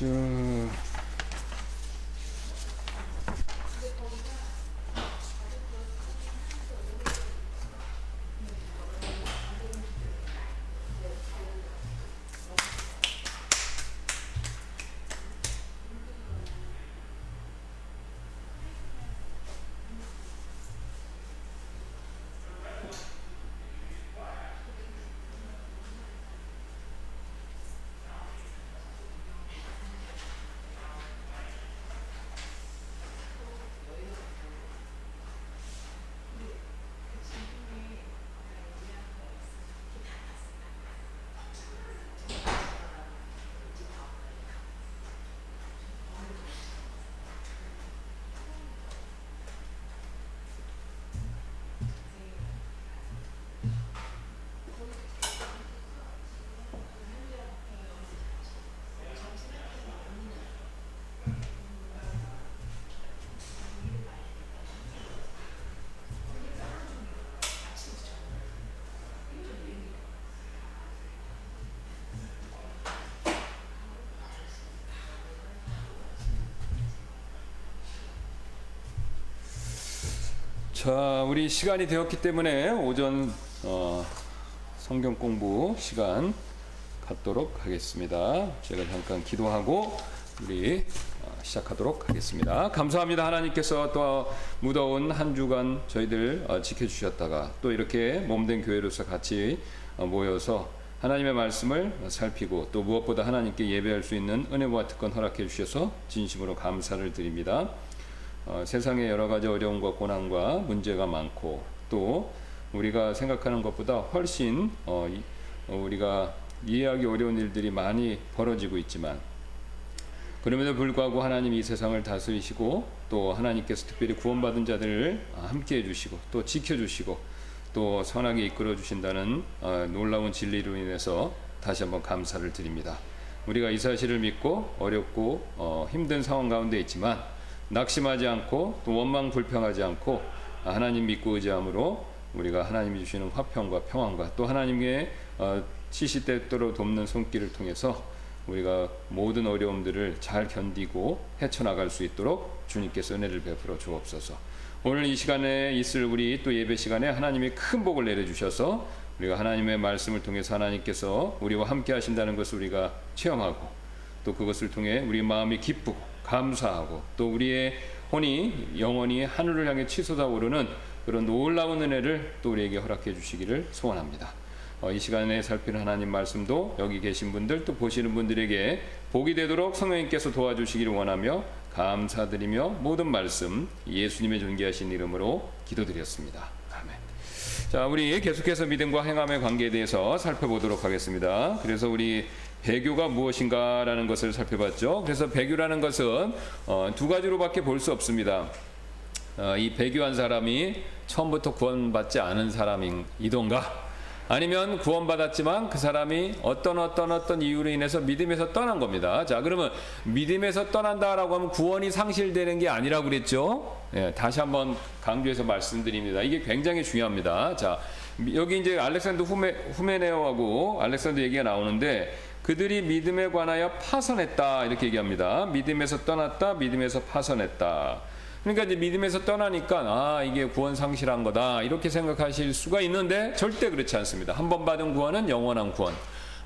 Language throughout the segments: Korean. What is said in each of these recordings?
쭉. 자, 우리 시간이 되었기 때문에 오전 성경 공부 시간 갖도록 하겠습니다. 제가 잠깐 기도하고 우리 시작하도록 하겠습니다. 감사합니다. 하나님께서 또 무더운 한 주간 저희들 지켜주셨다가 또 이렇게 몸된 교회로서 같이 모여서 하나님의 말씀을 살피고 또 무엇보다 하나님께 예배할 수 있는 은혜와 특권 허락해 주셔서 진심으로 감사를 드립니다. 세상에 여러 가지 어려움과 고난과 문제가 많고 또 우리가 생각하는 것보다 훨씬 우리가 이해하기 어려운 일들이 많이 벌어지고 있지만 그럼에도 불구하고 하나님이 이 세상을 다스리시고 또 하나님께서 특별히 구원받은 자들을 함께 해주시고 또 지켜주시고 또 선하게 이끌어 주신다는 놀라운 진리로 인해서 다시 한번 감사를 드립니다. 우리가 이 사실을 믿고 어렵고 힘든 상황 가운데 있지만 낙심하지 않고 또 원망 불평하지 않고 하나님 믿고 의지함으로 우리가 하나님이 주시는 화평과 평안과 또 하나님의 시시때때로 돕는 손길을 통해서 우리가 모든 어려움들을 잘 견디고 헤쳐나갈 수 있도록 주님께서 은혜를 베풀어 주옵소서. 오늘 이 시간에 있을 우리 또 예배 시간에 하나님이 큰 복을 내려주셔서 우리가 하나님의 말씀을 통해서 하나님께서 우리와 함께 하신다는 것을 우리가 체험하고 또 그것을 통해 우리 마음이 기쁘고 감사하고 또 우리의 혼이 영원히 하늘을 향해 치솟아 오르는 그런 놀라운 은혜를 또 우리에게 허락해 주시기를 소원합니다. 이 시간에 살피는 하나님 말씀도 여기 계신 분들 또 보시는 분들에게 복이 되도록 성령님께서 도와주시기를 원하며 감사드리며 모든 말씀 예수님의 존귀하신 이름으로 기도드렸습니다. 아멘. 자, 우리 계속해서 믿음과 행함의 관계에 대해서 살펴보도록 하겠습니다. 그래서 우리 배교가 무엇인가라는 것을 살펴봤죠. 그래서 배교라는 것은 두 가지로밖에 볼 수 없습니다. 이 배교한 사람이 처음부터 구원받지 않은 사람이던가 아니면 구원받았지만 그 사람이 어떤 이유로 인해서 믿음에서 떠난 겁니다. 자, 그러면 믿음에서 떠난다라고 하면 구원이 상실되는 게 아니라고 그랬죠. 예, 다시 한번 강조해서 말씀드립니다. 이게 굉장히 중요합니다. 자, 여기 이제 알렉산더 후메네오하고 알렉산더 얘기가 나오는데 그들이 믿음에 관하여 파선했다 이렇게 얘기합니다. 믿음에서 떠났다, 믿음에서 파선했다. 그러니까 이제 믿음에서 떠나니까 이게 구원 상실한 거다 이렇게 생각하실 수가 있는데 절대 그렇지 않습니다. 한 번 받은 구원은 영원한 구원.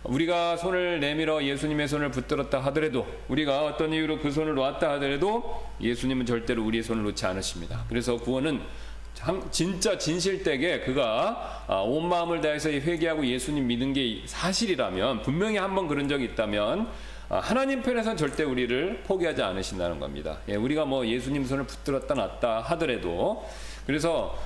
우리가 손을 내밀어 예수님의 손을 붙들었다 하더라도 우리가 어떤 이유로 그 손을 놓았다 하더라도 예수님은 절대로 우리의 손을 놓지 않으십니다. 그래서 구원은 진짜 진실되게 그가 온 마음을 다해서 회개하고 예수님 믿은 게 사실이라면 분명히 한번 그런 적이 있다면 하나님 편에서는 절대 우리를 포기하지 않으신다는 겁니다. 예, 우리가 뭐 예수님 손을 붙들었다 놨다 하더라도 그래서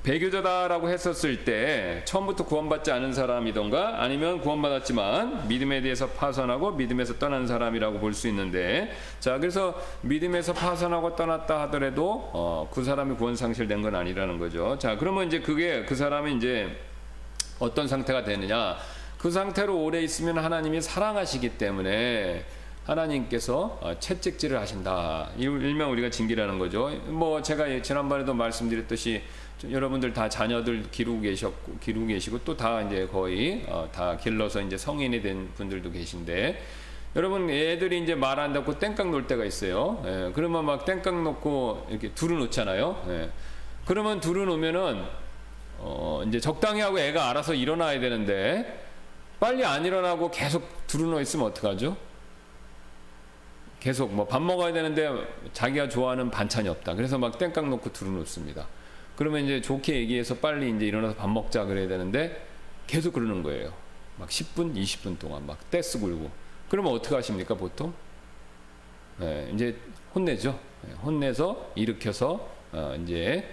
배교자다라고 했었을 때 처음부터 구원받지 않은 사람이던가 아니면 구원받았지만 믿음에 대해서 파선하고 믿음에서 떠난 사람이라고 볼 수 있는데 자 그래서 믿음에서 파선하고 떠났다 하더라도 그 사람이 구원 상실된 건 아니라는 거죠. 자 그러면 이제 그게 그 사람이 이제 어떤 상태가 되느냐 그 상태로 오래 있으면 하나님이 사랑하시기 때문에 하나님께서 채찍질을 하신다. 일명 우리가 징계라는 거죠. 뭐 제가 지난번에도 말씀드렸듯이 여러분들 다 자녀들 기르고 계시고 또 다 이제 거의 다 길러서 이제 성인이 된 분들도 계신데 여러분 애들이 이제 말 안 듣고 땡깡 놀 때가 있어요. 예, 그러면 막 땡깡 놓고 이렇게 두루 놓잖아요. 예. 그러면 두루 놓으면은 이제 적당히 하고 애가 알아서 일어나야 되는데 빨리 안 일어나고 계속 두루 놓여 있으면 어떡하죠? 계속 뭐 밥 먹어야 되는데 자기가 좋아하는 반찬이 없다. 그래서 막 땡깡 놓고 두루 놓습니다. 그러면 이제 좋게 얘기해서 빨리 이제 일어나서 밥 먹자 그래야 되는데 계속 그러는 거예요. 막 10분, 20분 동안 막 떼쓰 굴고. 그러면 어떻게 하십니까, 보통? 네, 이제 혼내죠. 혼내서 일으켜서 이제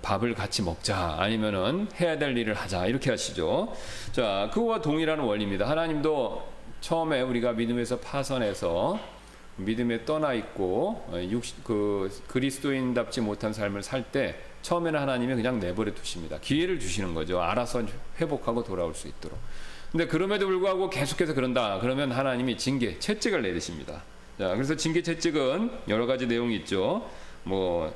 밥을 같이 먹자, 아니면은 해야 될 일을 하자, 이렇게 하시죠. 자, 그거와 동일한 원리입니다. 하나님도 처음에 우리가 믿음에서 파선해서 믿음에 떠나 있고 그리스도인답지 못한 삶을 살 때 처음에는 하나님이 그냥 내버려 두십니다. 기회를 주시는 거죠. 알아서 회복하고 돌아올 수 있도록. 근데 그럼에도 불구하고 계속해서 그런다 그러면 하나님이 징계, 채찍을 내리십니다. 자, 그래서 징계, 채찍은 여러 가지 내용이 있죠. 뭐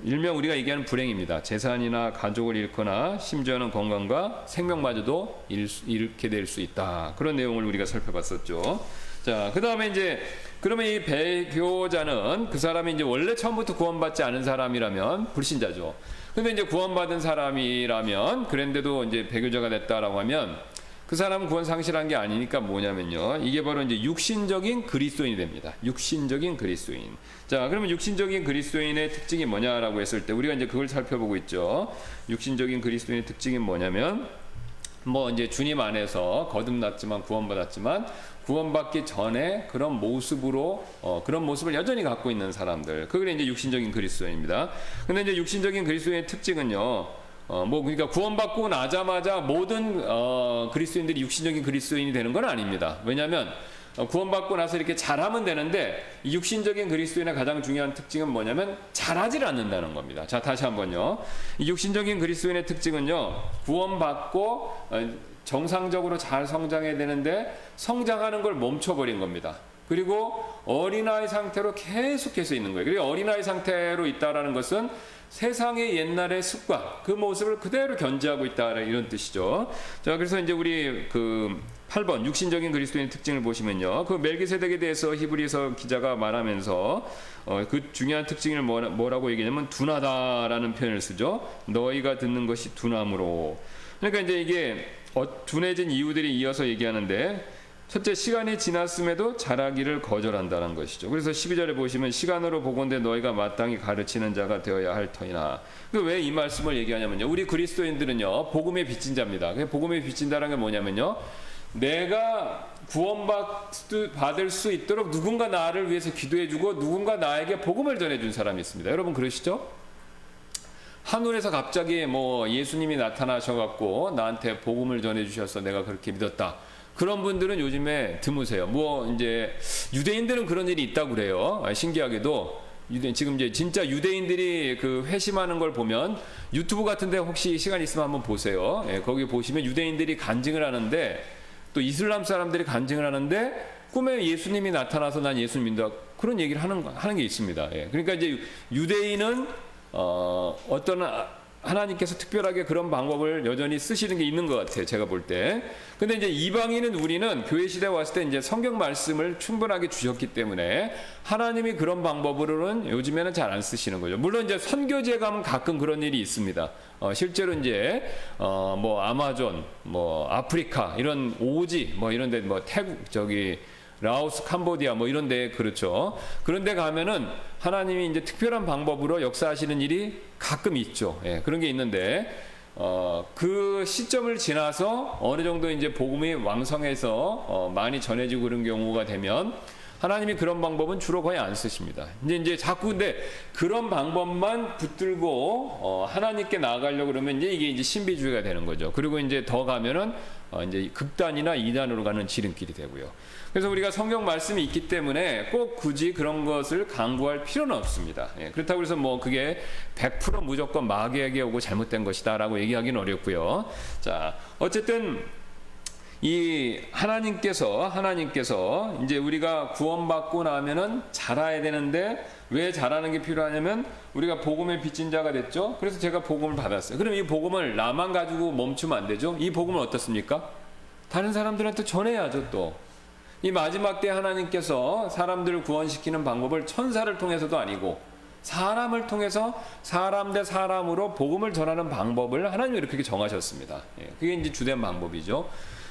일명 우리가 얘기하는 불행입니다. 재산이나 가족을 잃거나 심지어는 건강과 생명마저도 잃게 될 수 있다. 그런 내용을 우리가 살펴봤었죠. 자, 그 다음에 이제 그러면 이 배교자는 그 사람이 이제 원래 처음부터 구원받지 않은 사람이라면 불신자죠. 근데 이제 구원받은 사람이라면 그런데도 이제 배교자가 됐다라고 하면 그 사람은 구원 상실한 게 아니니까 뭐냐면요. 이게 바로 이제 육신적인 그리스도인이 됩니다. 육신적인 그리스도인. 자, 그러면 육신적인 그리스도인의 특징이 뭐냐라고 했을 때 우리가 이제 그걸 살펴보고 있죠. 육신적인 그리스도인의 특징이 뭐냐면 뭐 이제 주님 안에서 거듭났지만 구원받았지만 구원받기 전에 그런 모습으로 그런 모습을 여전히 갖고 있는 사람들. 그게 이제 육신적인 그리스도인입니다. 근데 이제 육신적인 그리스도인의 특징은요. 뭐 그러니까 구원받고 나자마자 모든 그리스도인들이 육신적인 그리스도인이 되는 건 아닙니다. 왜냐하면 구원받고 나서 이렇게 잘하면 되는데 이 육신적인 그리스도인의 가장 중요한 특징은 뭐냐면 잘하지 않는다는 겁니다. 자, 다시 한번요. 이 육신적인 그리스도인의 특징은요. 구원받고 정상적으로 잘 성장해야 되는데 성장하는 걸 멈춰버린 겁니다. 그리고 어린아이 상태로 계속해서 있는 거예요. 그리고 어린아이 상태로 있다라는 것은 세상의 옛날의 습관, 그 모습을 그대로 견지하고 있다, 이런 뜻이죠. 자, 그래서 이제 우리 그 8번 육신적인 그리스도인의 특징을 보시면요. 그 멜기세덱에 대해서 히브리서 기자가 말하면서 그 중요한 특징을 뭐라고 얘기하냐면 둔하다라는 표현을 쓰죠. 너희가 듣는 것이 둔함으로. 그러니까 이제 이게 둔해진 이유들이 이어서 얘기하는데 첫째, 시간이 지났음에도 자라기를 거절한다는 것이죠. 그래서 12절에 보시면 시간으로 보건대 너희가 마땅히 가르치는 자가 되어야 할 터이나. 왜 이 말씀을 얘기하냐면요. 우리 그리스도인들은요. 복음의 빚진 자입니다. 복음의 빚진 자라는 게 뭐냐면요. 내가 구원받을 수 있도록 누군가 나를 위해서 기도해주고 누군가 나에게 복음을 전해준 사람이 있습니다. 여러분 그러시죠? 하늘에서 갑자기 뭐 예수님이 나타나셔갖고 나한테 복음을 전해주셔서 내가 그렇게 믿었다. 그런 분들은 요즘에 드무세요. 뭐 이제 유대인들은 그런 일이 있다고 그래요. 신기하게도 지금 이제 진짜 유대인들이 그 회심하는 걸 보면 유튜브 같은데 혹시 시간 있으면 한번 보세요. 거기 보시면 유대인들이 간증을 하는데 또 이슬람 사람들이 간증을 하는데 꿈에 예수님이 나타나서 난 예수 믿는다 그런 얘기를 하는 게 있습니다. 그러니까 이제 유대인은 어떤 하나님께서 특별하게 그런 방법을 여전히 쓰시는 게 있는 것 같아요. 제가 볼 때. 근데 이제 이방인은 우리는 교회 시대에 왔을 때 이제 성경 말씀을 충분하게 주셨기 때문에 하나님이 그런 방법으로는 요즘에는 잘 안 쓰시는 거죠. 물론 이제 선교지에 가면 가끔 그런 일이 있습니다. 실제로 이제 뭐 아마존, 뭐 아프리카 이런 오지 뭐 이런데 뭐 태국 라오스, 캄보디아 뭐 이런 데 그렇죠. 그런 데 가면은 하나님이 이제 특별한 방법으로 역사하시는 일이 가끔 있죠. 그런 게 있는데 그 시점을 지나서 어느 정도 이제 복음이 왕성해서 많이 전해지고 그런 경우가 되면 하나님이 그런 방법은 주로 거의 안 쓰십니다. 이제 자꾸 근데 그런 방법만 붙들고 하나님께 나아가려고 그러면 이제 이게 이제 신비주의가 되는 거죠. 그리고 이제 더 가면은 이제 극단이나 이단으로 가는 지름길이 되고요. 그래서 우리가 성경 말씀이 있기 때문에 꼭 굳이 그런 것을 강구할 필요는 없습니다. 그렇다고 해서 뭐 그게 100% 무조건 마귀에게 오고 잘못된 것이다라고 얘기하기는 어렵고요. 자, 어쨌든 이 하나님께서 이제 우리가 구원받고 나면은 자라야 되는데 왜 자라는 게 필요하냐면 우리가 복음의 빚진 자가 됐죠. 그래서 제가 복음을 받았어요. 그럼 이 복음을 나만 가지고 멈추면 안 되죠. 이 복음은 어떻습니까? 다른 사람들한테 전해야죠 또. 이 마지막 때 하나님께서 사람들을 구원시키는 방법을 천사를 통해서도 아니고 사람을 통해서 사람 대 사람으로 복음을 전하는 방법을 하나님이 그렇게 정하셨습니다. 그게 이제 주된 방법이죠.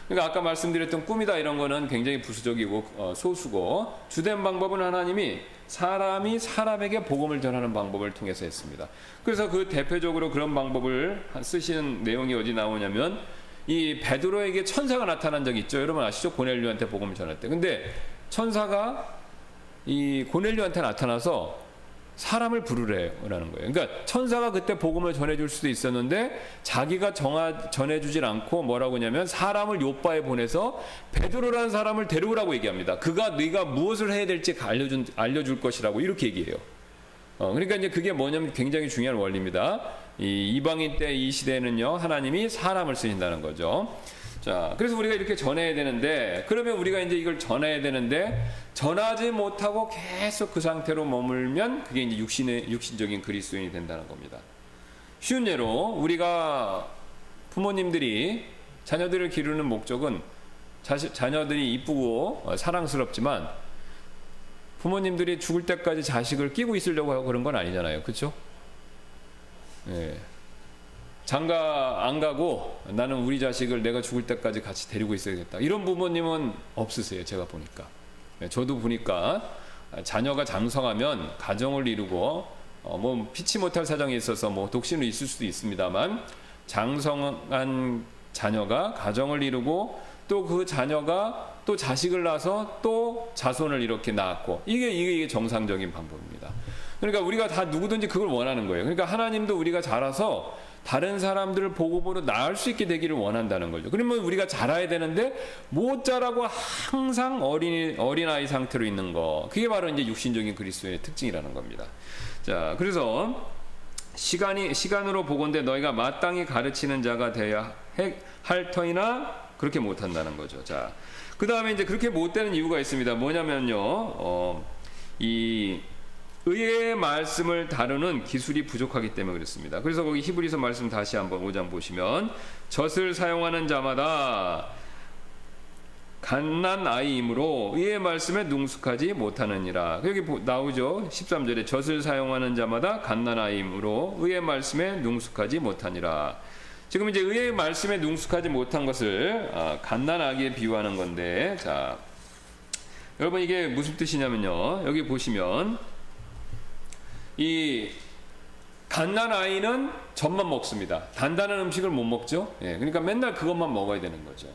그러니까 아까 말씀드렸던 꿈이다 이런 거는 굉장히 부수적이고 소수고, 주된 방법은 하나님이 사람이 사람에게 복음을 전하는 방법을 통해서 했습니다. 그래서 그 대표적으로 그런 방법을 쓰시는 내용이 어디 나오냐면, 이 베드로에게 천사가 나타난 적이 있죠. 여러분 아시죠? 고넬료한테 복음을 전할 때. 근데 천사가 이 고넬료한테 나타나서 사람을 부르래라는 거예요. 그러니까 천사가 그때 복음을 전해줄 수도 있었는데 자기가 전해주질 않고 뭐라고 하냐면 사람을 요바에 보내서 베드로라는 사람을 데려오라고 얘기합니다. 그가 네가 무엇을 해야 될지 알려줄 것이라고 이렇게 얘기해요. 그러니까 이제 그게 뭐냐면 굉장히 중요한 원리입니다. 이 이방인 때 이 시대에는요, 하나님이 사람을 쓰신다는 거죠. 자, 그래서 우리가 이렇게 전해야 되는데, 그러면 우리가 이제 이걸 전해야 되는데 전하지 못하고 계속 그 상태로 머물면 그게 이제 육신적인 그리스도인이 된다는 겁니다. 쉬운 예로 우리가 부모님들이 자녀들을 기르는 목적은 자녀들이 이쁘고 사랑스럽지만 부모님들이 죽을 때까지 자식을 끼고 있으려고 하고 그런 건 아니잖아요. 그렇죠? 예. 장가 안 가고 나는 우리 자식을 내가 죽을 때까지 같이 데리고 있어야겠다, 이런 부모님은 없으세요. 제가 보니까. 저도 보니까 자녀가 장성하면 가정을 이루고 뭐 피치 못할 사정이 있어서 뭐 독신으로 있을 수도 있습니다만, 장성한 자녀가 가정을 이루고 또 그 자녀가 또 자식을 낳아서 또 자손을 이렇게 낳았고, 이게 정상적인 방법입니다. 그러니까 우리가 다 누구든지 그걸 원하는 거예요. 그러니까 하나님도 우리가 자라서 다른 사람들을 복음으로 나을 수 있게 되기를 원한다는 거죠. 그러면 우리가 자라야 되는데 못 자라고 항상 어린아이 상태로 있는 거, 그게 바로 이제 육신적인 그리스도의 특징이라는 겁니다. 자, 그래서 시간으로 보건대 너희가 마땅히 가르치는 자가 되어야 할 터이나 그렇게 못한다는 거죠. 자, 그 다음에 이제 그렇게 못되는 이유가 있습니다. 뭐냐면요, 이 의의 말씀을 다루는 기술이 부족하기 때문에 그렇습니다. 그래서 거기 히브리서 말씀 다시 한번 5장 보시면, 젖을 사용하는 자마다 갓난 아이이므로 의의 말씀에 능숙하지 못하느니라. 여기 나오죠. 13절에 젖을 사용하는 자마다 갓난 아이이므로 의의 말씀에 능숙하지 못하니라. 지금 이제 의의 말씀에 능숙하지 못한 것을 갓난 아기에 비유하는 건데, 자, 여러분 이게 무슨 뜻이냐면요, 여기 보시면 이 갓난 아이는 젖만 먹습니다. 단단한 음식을 못 먹죠. 그러니까 맨날 그것만 먹어야 되는 거죠.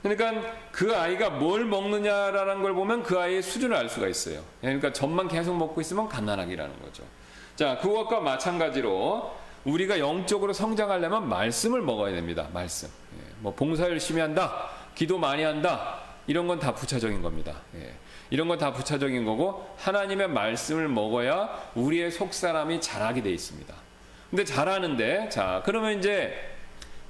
그러니까 그 아이가 뭘 먹느냐라는 걸 보면 그 아이의 수준을 알 수가 있어요. 그러니까 젖만 계속 먹고 있으면 갓난아기라는 거죠. 자, 그것과 마찬가지로 우리가 영적으로 성장하려면 말씀을 먹어야 됩니다. 말씀. 뭐 봉사 열심히 한다, 기도 많이 한다, 이런 건 다 부차적인 겁니다. 이런 건 다 부차적인 거고, 하나님의 말씀을 먹어야 우리의 속사람이 자라게 돼 있습니다. 근데 자라는데, 자, 그러면 이제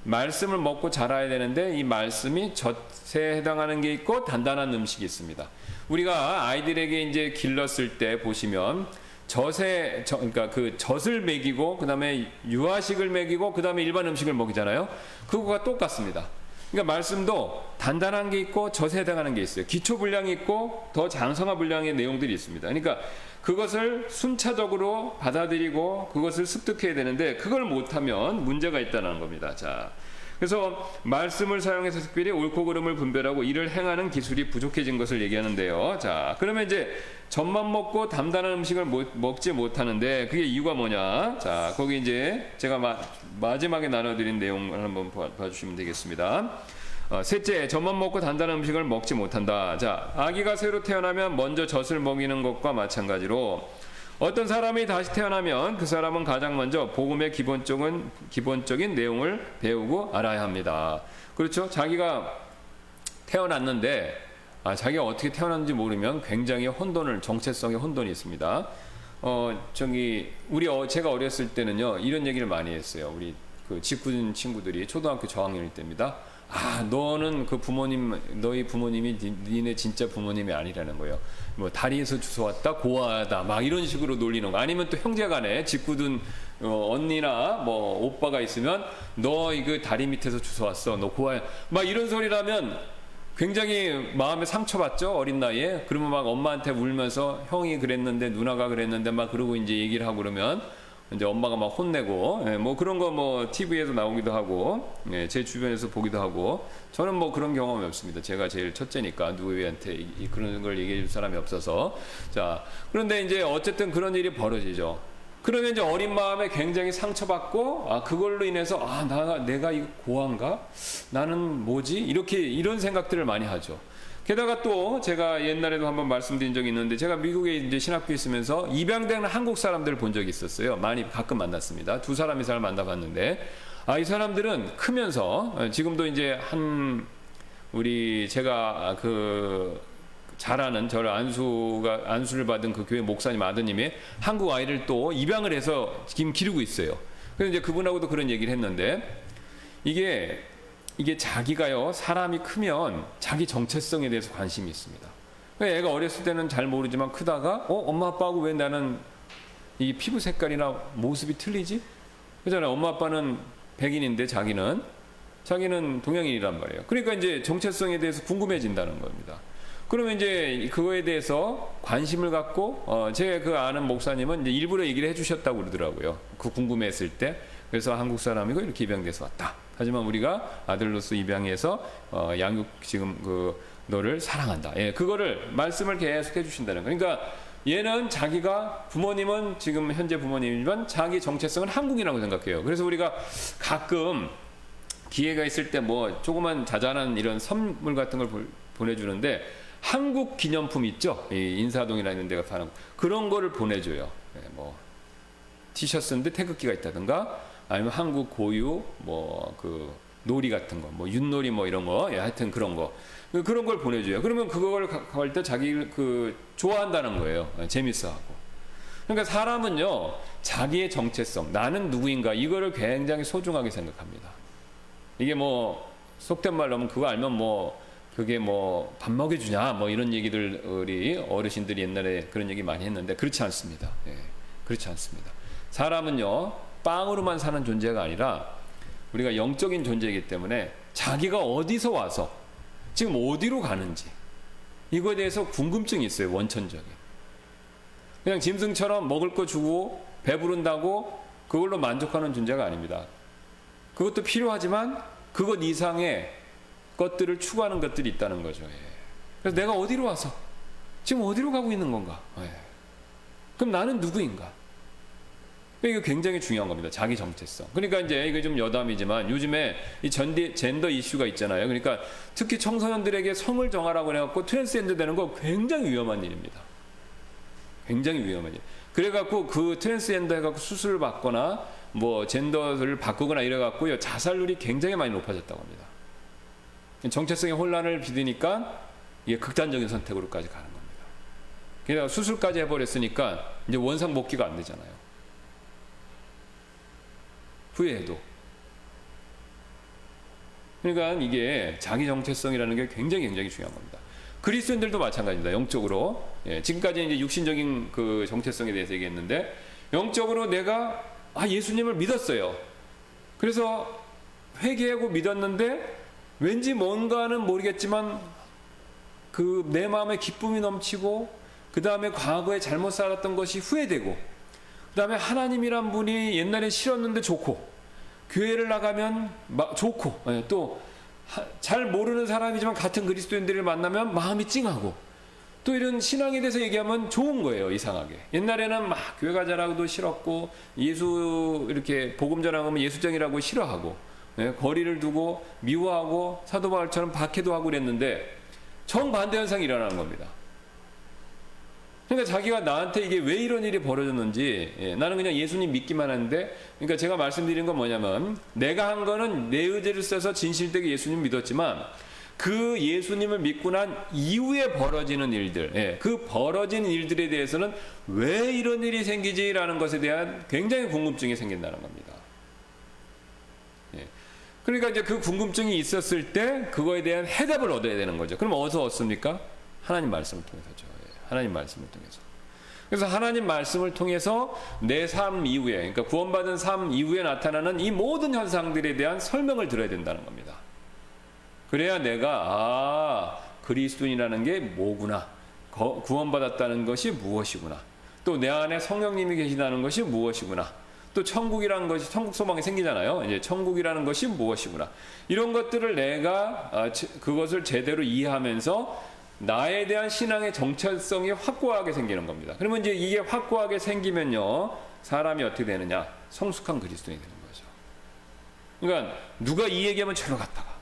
말씀을 먹고 자라야 되는데, 이 말씀이 젖에 해당하는 게 있고 단단한 음식이 있습니다. 우리가 아이들에게 이제 길렀을 때 보시면 그러니까 그 젖을 먹이고, 그 다음에 유아식을 먹이고, 그 다음에 일반 음식을 먹이잖아요. 그거가 똑같습니다. 그러니까 말씀도 단단한 게 있고 젖에 해당하는 게 있어요. 기초 분량이 있고 더 장성한 분량의 내용들이 있습니다. 그러니까 그것을 순차적으로 받아들이고 그것을 습득해야 되는데, 그걸 못하면 문제가 있다는 겁니다. 자, 그래서 말씀을 사용해서 특별히 옳고 그름을 분별하고 이를 행하는 기술이 부족해진 것을 얘기하는데요. 자, 그러면 이제 젖만 먹고 단단한 음식을 먹지 못하는데 그게 이유가 뭐냐? 자, 거기 이제 제가 마지막에 나눠드린 내용을 한번 봐주시면 되겠습니다. 셋째, 젖만 먹고 단단한 음식을 먹지 못한다. 자, 아기가 새로 태어나면 먼저 젖을 먹이는 것과 마찬가지로 어떤 사람이 다시 태어나면 그 사람은 가장 먼저 복음의 기본적인 내용을 배우고 알아야 합니다. 그렇죠? 자기가 태어났는데 자기가 어떻게 태어났는지 모르면 굉장히 정체성의 혼돈이 있습니다. 제가 어렸을 때는요, 이런 얘기를 많이 했어요. 우리 그 직군 친구들이 초등학교 저학년일 때입니다. 너는 너희 부모님이 니네 진짜 부모님이 아니라는 거예요. 뭐 다리에서 주워왔다, 고아다, 막 이런 식으로 놀리는 거. 아니면 또 형제간에 직구든 언니나 뭐 오빠가 있으면 너 이거 다리 밑에서 주워왔어, 너 고아야, 막 이런 소리라면 굉장히 마음에 상처받죠. 어린 나이에. 그러면 막 엄마한테 울면서 형이 그랬는데 누나가 그랬는데 막 그러고 이제 얘기를 하고 그러면 이제 엄마가 막 혼내고, 예, 뭐 그런 거 뭐 TV에서 나오기도 하고, 예, 제 주변에서 보기도 하고. 저는 뭐 그런 경험이 없습니다. 제가 제일 첫째니까 누구한테 그런 걸 얘기해 줄 사람이 없어서. 자, 그런데 이제 어쨌든 그런 일이 벌어지죠. 그러면 이제 어린 마음에 굉장히 상처받고, 그걸로 인해서 내가 이거 고아인가? 나는 뭐지? 이런 생각들을 많이 하죠. 게다가 또 제가 옛날에도 한번 말씀드린 적이 있는데, 제가 미국에 이제 신학교에 있으면서 입양된 한국 사람들을 본 적이 있었어요. 많이 가끔 만났습니다. 두 사람 이상을 만나봤는데, 이 사람들은 크면서 지금도 이제 제가 잘 아는 저를 안수를 받은 그 교회 목사님 아드님이 한국 아이를 또 입양을 해서 지금 기르고 있어요. 그래서 이제 그분하고도 그런 얘기를 했는데, 이게 자기가요, 사람이 크면 자기 정체성에 대해서 관심이 있습니다. 그러니까 애가 어렸을 때는 잘 모르지만 크다가 엄마 아빠하고 왜 나는 이 피부 색깔이나 모습이 틀리지? 그잖아요. 엄마 아빠는 백인인데 자기는 동양인이란 말이에요. 그러니까 이제 정체성에 대해서 궁금해진다는 겁니다. 그러면 이제 그거에 대해서 관심을 갖고, 제 아는 목사님은 이제 일부러 얘기를 해주셨다고 그러더라고요. 그 궁금했을 때. 그래서 한국 사람이고 이렇게 입양돼서 왔다. 하지만 우리가 아들로서 입양해서 지금 너를 사랑한다. 예, 그거를 말씀을 계속 해주신다는 거예요. 그러니까 얘는 자기가 부모님은 지금 현재 부모님이지만 자기 정체성은 한국인이라고 생각해요. 그래서 우리가 가끔 기회가 있을 때 뭐 조그만 자잘한 이런 선물 같은 걸 보내주는데, 한국 기념품 있죠? 이 인사동이라는 데가 파는 그런 거를 보내줘요. 예, 뭐 티셔츠인데 태극기가 있다든가, 아니면 한국 고유 놀이 같은 거, 뭐 윷놀이 뭐 이런 거, 예, 하여튼 그런 걸 보내줘요. 그러면 그걸 할 때 자기 좋아한다는 거예요. 예, 재밌어하고. 그러니까 사람은요, 자기의 정체성, 나는 누구인가, 이거를 굉장히 소중하게 생각합니다. 이게 뭐 속된 말로 하면 그거 알면 그게 밥 먹여주냐, 이런 얘기들 우리 어르신들이 옛날에 그런 얘기 많이 했는데, 그렇지 않습니다. 예, 그렇지 않습니다. 사람은요, 빵으로만 사는 존재가 아니라 우리가 영적인 존재이기 때문에 자기가 어디서 와서 지금 어디로 가는지 이거에 대해서 궁금증이 있어요. 원천적인. 그냥 짐승처럼 먹을 거 주고 배부른다고 그걸로 만족하는 존재가 아닙니다. 그것도 필요하지만 그것 이상의 것들을 추구하는 것들이 있다는 거죠. 예. 그래서 내가 어디로 와서 지금 어디로 가고 있는 건가? 예. 그럼 나는 누구인가? 이거 굉장히 중요한 겁니다. 자기 정체성. 그러니까 이제 이거 좀 여담이지만 요즘에 이 젠더 이슈가 있잖아요. 그러니까 특히 청소년들에게 성을 정하라고 해갖고 트랜스젠더 되는 거 굉장히 위험한 일입니다. 굉장히 위험한 일. 그래갖고 그 트랜스젠더 해갖고 수술을 받거나 젠더를 바꾸거나 이래갖고요, 자살률이 굉장히 많이 높아졌다고 합니다. 정체성의 혼란을 빚으니까 이게 극단적인 선택으로까지 가는 겁니다. 게다가 수술까지 해버렸으니까 이제 원상 복귀가 안 되잖아요. 후회해도. 그러니까 이게 자기 정체성이라는 게 굉장히 중요한 겁니다. 그리스도인들도 마찬가지입니다. 영적으로. 예, 지금까지 이제 육신적인 그 정체성에 대해서 얘기했는데, 영적으로 내가 예수님을 믿었어요. 그래서 회개하고 믿었는데 왠지 뭔가는 모르겠지만 내 마음에 기쁨이 넘치고, 그 다음에 과거에 잘못 살았던 것이 후회되고, 그 다음에 하나님이란 분이 옛날에 싫었는데 좋고, 교회를 나가면 좋고, 또 잘 모르는 사람이지만 같은 그리스도인들을 만나면 마음이 찡하고, 또 이런 신앙에 대해서 얘기하면 좋은 거예요. 이상하게. 옛날에는 막 교회 가자라고도 싫었고, 예수 이렇게 복음 전하면 예수쟁이라고 싫어하고, 거리를 두고 미워하고 사도 바울처럼 박해도 하고 그랬는데, 정반대 현상이 일어나는 겁니다. 그러니까 자기가 나한테 이게 왜 이런 일이 벌어졌는지, 나는 그냥 예수님 믿기만 하는데, 그러니까 제가 말씀드린 건 뭐냐면, 내가 한 거는 내 의지를 써서 진실되게 예수님 믿었지만, 그 예수님을 믿고 난 이후에 벌어지는 일들, 그 벌어진 일들에 대해서는 왜 이런 일이 생기지라는 것에 대한 굉장히 궁금증이 생긴다는 겁니다. 그러니까 이제 그 궁금증이 있었을 때 그거에 대한 해답을 얻어야 되는 거죠. 그럼 어디서 얻습니까? 하나님 말씀을 통해서죠. 하나님 말씀을 통해서. 그래서 하나님 말씀을 통해서 내 삶 이후에, 그러니까 구원받은 삶 이후에 나타나는 이 모든 현상들에 대한 설명을 들어야 된다는 겁니다. 그래야 내가 그리스도인이라는 게 뭐구나, 구원받았다는 것이 무엇이구나, 또 내 안에 성령님이 계시다는 것이 무엇이구나, 또 천국이라는 것이, 천국 소망이 생기잖아요. 이제 천국이라는 것이 무엇이구나, 이런 것들을 내가 그것을 제대로 이해하면서 나에 대한 신앙의 정체성이 확고하게 생기는 겁니다. 그러면 이제 이게 확고하게 생기면요, 사람이 어떻게 되느냐, 성숙한 그리스도인이 되는 거죠. 그러니까 누가 이 얘기하면 저로 갔다가,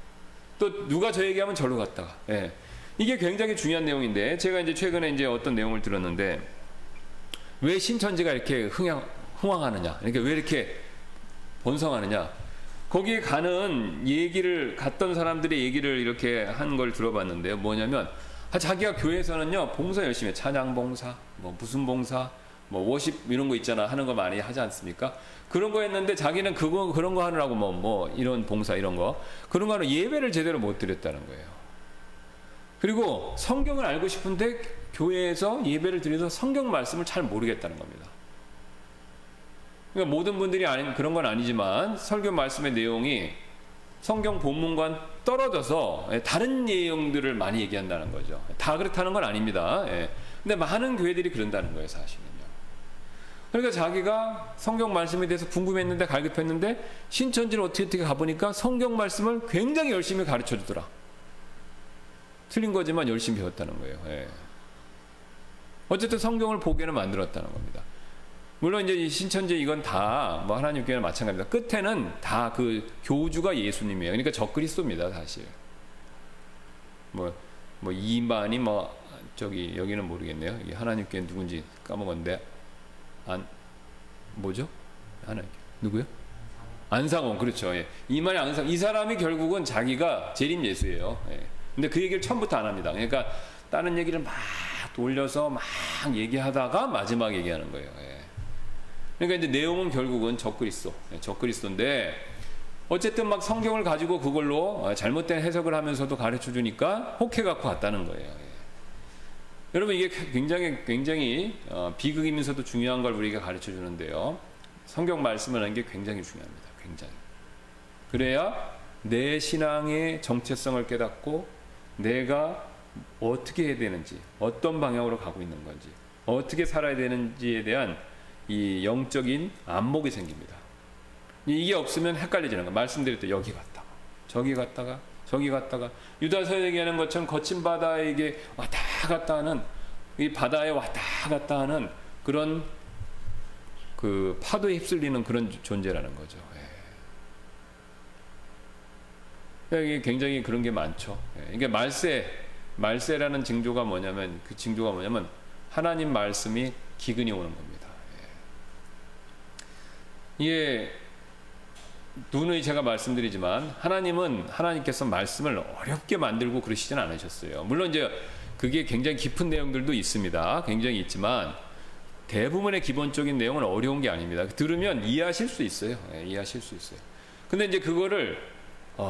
또 누가 저 얘기하면 저로 갔다가, 예. 이게 굉장히 중요한 내용인데, 제가 이제 최근에 이제 어떤 내용을 들었는데, 왜 신천지가 이렇게 흥왕하느냐, 그러니까 왜 이렇게 번성하느냐, 거기에 갔던 사람들의 얘기를 이렇게 한 걸 들어봤는데요. 뭐냐면, 자기가 교회에서는요, 봉사 열심히 해. 찬양 봉사, 뭐 무슨 봉사, 뭐 워십 이런 거 있잖아, 하는 거 많이 하지 않습니까? 그런 거 했는데 자기는 그런 거 하느라고 뭐 이런 봉사 이런 거, 그런 거는 예배를 제대로 못 드렸다는 거예요. 그리고 성경을 알고 싶은데 교회에서 예배를 드려서 성경 말씀을 잘 모르겠다는 겁니다. 그러니까 모든 분들이 그런 건 아니지만 설교 말씀의 내용이 성경 본문과는 떨어져서 다른 내용들을 많이 얘기한다는 거죠. 다 그렇다는 건 아닙니다. 근데 많은 교회들이 그런다는 거예요, 사실은요. 그러니까 자기가 성경 말씀에 대해서 궁금했는데, 갈급했는데, 신천지를 어떻게 가보니까 성경 말씀을 굉장히 열심히 가르쳐 주더라. 틀린 거지만 열심히 배웠다는 거예요. 어쨌든 성경을 보게는 만들었다는 겁니다. 물론 이제 이 신천지 이건 다 뭐 하나님 교회는 마찬가지입니다. 끝에는 다 그 교주가 예수님이에요. 그러니까 적그리스도입니다, 사실. 뭐 이만이 여기는 모르겠네요. 이 하나님 교회 누군지 까먹었는데, 뭐죠? 하나님 누구요? 안상홍, 그렇죠. 이만희 안상, 이 사람이 결국은 자기가 재림 예수예요. 근데 그 얘기를 처음부터 안 합니다. 그러니까 다른 얘기를 막 돌려서 막 얘기하다가 마지막 얘기하는 거예요. 그러니까 이제 내용은 결국은 적그리스도인데, 어쨌든 막 성경을 가지고 그걸로 잘못된 해석을 하면서도 가르쳐 주니까 혹해 갖고 갔다는 거예요. 여러분, 이게 굉장히 비극이면서도 중요한 걸 우리가 가르쳐 주는데요. 성경 말씀을 하는 게 굉장히 중요합니다. 굉장히. 그래야 내 신앙의 정체성을 깨닫고 내가 어떻게 해야 되는지, 어떤 방향으로 가고 있는 건지, 어떻게 살아야 되는지에 대한 이 영적인 안목이 생깁니다. 이게 없으면 헷갈리지는 거예요. 말씀드릴 때 여기 갔다가 저기 갔다가 저기 갔다가, 유다서 얘기하는 것처럼 거친 바다에게 왔다 갔다 하는, 이 바다에 왔다 갔다 하는 그런 그 파도에 휩쓸리는 그런 존재라는 거죠. 이게 굉장히 그런 게 많죠. 이게 말세라는 징조가 뭐냐면, 그 징조가 뭐냐면 하나님 말씀이 기근이 오는 겁니다. 이게 누누이 제가 말씀드리지만, 하나님께서 말씀을 어렵게 만들고 그러시진 않으셨어요. 물론 이제 그게 굉장히 깊은 내용들도 있습니다. 굉장히 있지만 대부분의 기본적인 내용은 어려운 게 아닙니다. 들으면 이해하실 수 있어요. 이해하실 수 있어요. 근데 이제 그거를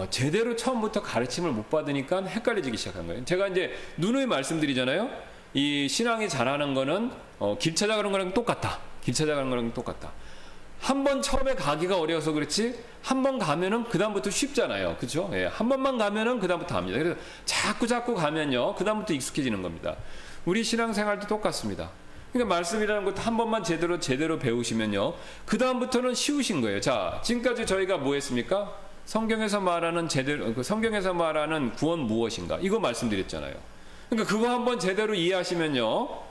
제대로 처음부터 가르침을 못 받으니까 헷갈려지기 시작한 거예요. 제가 이제 누누이 말씀드리잖아요. 이 신앙이 잘하는 거는 길 찾아가는 거랑 똑같다. 길 찾아가는 거랑 똑같다. 한 번 처음에 가기가 어려워서 그렇지, 한 번 가면은 그 다음부터 쉽잖아요. 그렇죠? 한 번만 가면은 그 다음부터 합니다. 그래서 자꾸 가면요, 그 다음부터 익숙해지는 겁니다. 우리 신앙생활도 똑같습니다. 그러니까 말씀이라는 것도 한 번만 제대로 배우시면요, 그 다음부터는 쉬우신 거예요. 자, 지금까지 저희가 뭐 했습니까? 성경에서 말하는 구원 무엇인가? 이거 말씀드렸잖아요. 그러니까 그거 한번 제대로 이해하시면요,